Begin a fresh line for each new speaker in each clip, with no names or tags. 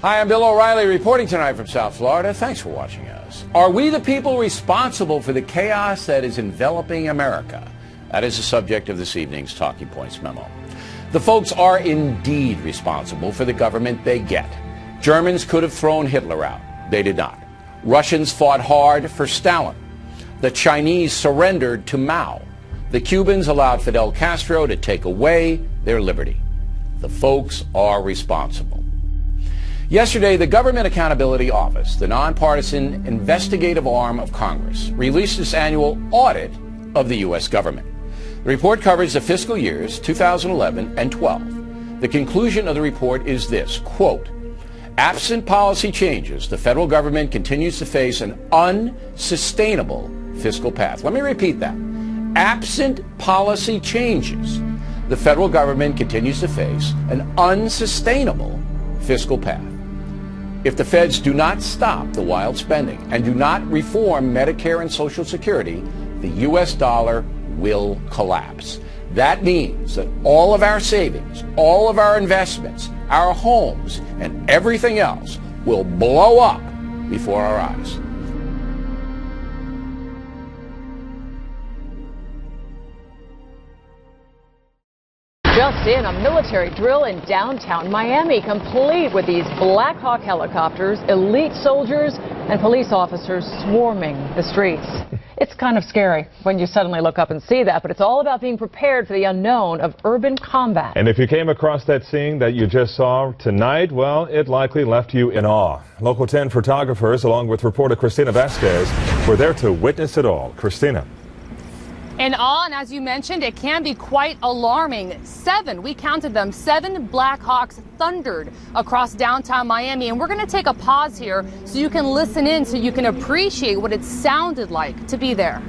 Hi, I'm Bill O'Reilly reporting tonight from South Florida. Thanks for watching us. Are we the people responsible for the chaos that is enveloping America? That is the subject of this evening's Talking Points memo. The folks are indeed responsible for the government they get. Germans could have thrown Hitler out. They did not. Russians fought hard for Stalin. The Chinese surrendered to Mao. The Cubans allowed Fidel Castro to take away their liberty. The folks are responsible. Yesterday, the Government Accountability Office, the nonpartisan investigative arm of Congress, released its annual audit of the U.S. government. The report covers the fiscal years 2011 and 12. The conclusion of the report is this, quote, absent policy changes, the federal government continues to face an unsustainable fiscal path. Let me repeat that. Absent policy changes, the federal government continues to face an unsustainable fiscal path. If the feds do not stop the wild spending and do not reform Medicare and Social Security, the U.S. dollar will collapse. That means that all of our savings, all of our investments, our homes, and everything else will blow up before our eyes.
Just in, a military drill in downtown Miami, complete with these Blackhawk helicopters, elite soldiers, and police officers swarming the streets. It's kind of scary when you suddenly look up and see that, but it's all about being prepared for the unknown of urban combat.
And if you came across that scene that you just saw tonight, well, it likely left you in awe. Local 10 photographers, along with reporter Christina Vasquez, were there to witness it all. Christina.
In awe, and as you mentioned, it can be quite alarming. We counted them, 7 Blackhawks thundered across downtown Miami. And we're going to take a pause here so you can listen in, so you can appreciate what it sounded like to be there.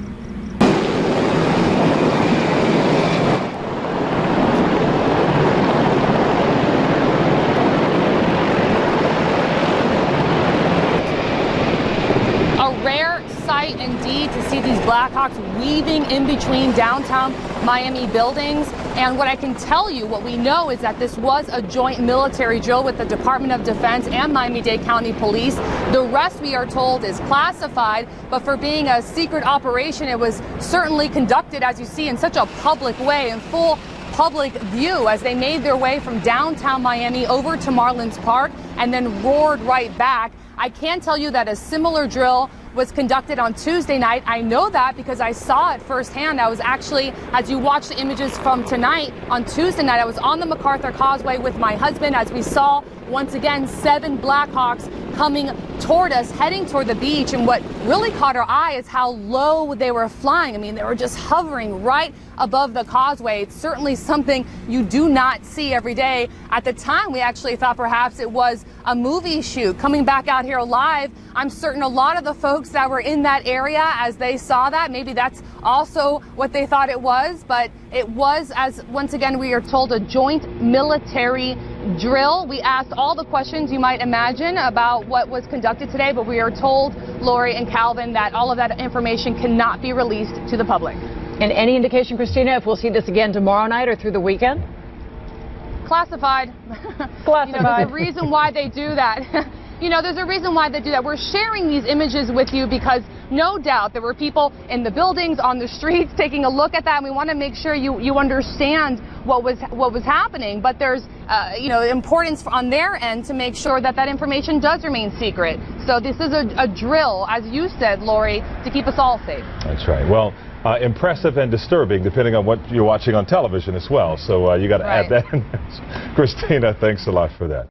A rare sight indeed to see these Blackhawks weaving in between downtown Miami buildings. And what I can tell you, what we know, is that this was a joint military drill with the Department of Defense and Miami-Dade County Police. The rest, we are told, is classified, but for being a secret operation, it was certainly conducted, as you see, in such a public way, in full public view, as they made their way from downtown Miami over to Marlins Park and then roared right back. I can tell you that a similar drill was conducted on Tuesday night. I know that because I saw it firsthand. I was actually, as you watch the images from tonight, on Tuesday night, I was on the MacArthur Causeway with my husband as we saw, once again, 7 Blackhawks coming toward us, heading toward the beach. And what really caught our eye is how low they were flying. I mean, they were just hovering right above the causeway. It's certainly something you do not see every day. At the time, we actually thought perhaps it was a movie shoot. Coming back out here live, I'm certain a lot of the folks that were in that area, as they saw that, maybe that's also what they thought it was. But it was, as once again we are told, a joint military drill. We asked all the questions you might imagine about what was conducted today, but we are told, Lori and Calvin, that all of that information cannot be released to the public.
And any indication, Christina, if we'll see this again tomorrow night or through the weekend?
Classified.
Classified.
You know, there's a reason why they do that. You know, there's a reason why they do that. We're sharing these images with you because no doubt there were people in the buildings, on the streets, taking a look at that. And we want to make sure you understand what was happening. But there's, you know, importance on their end to make sure that that information does remain secret. So this is a drill, as you said, Lori, to keep us all safe.
That's right. Well, impressive and disturbing, depending on what you're watching on television as well. So you got to add that in. Christina, thanks a lot for that.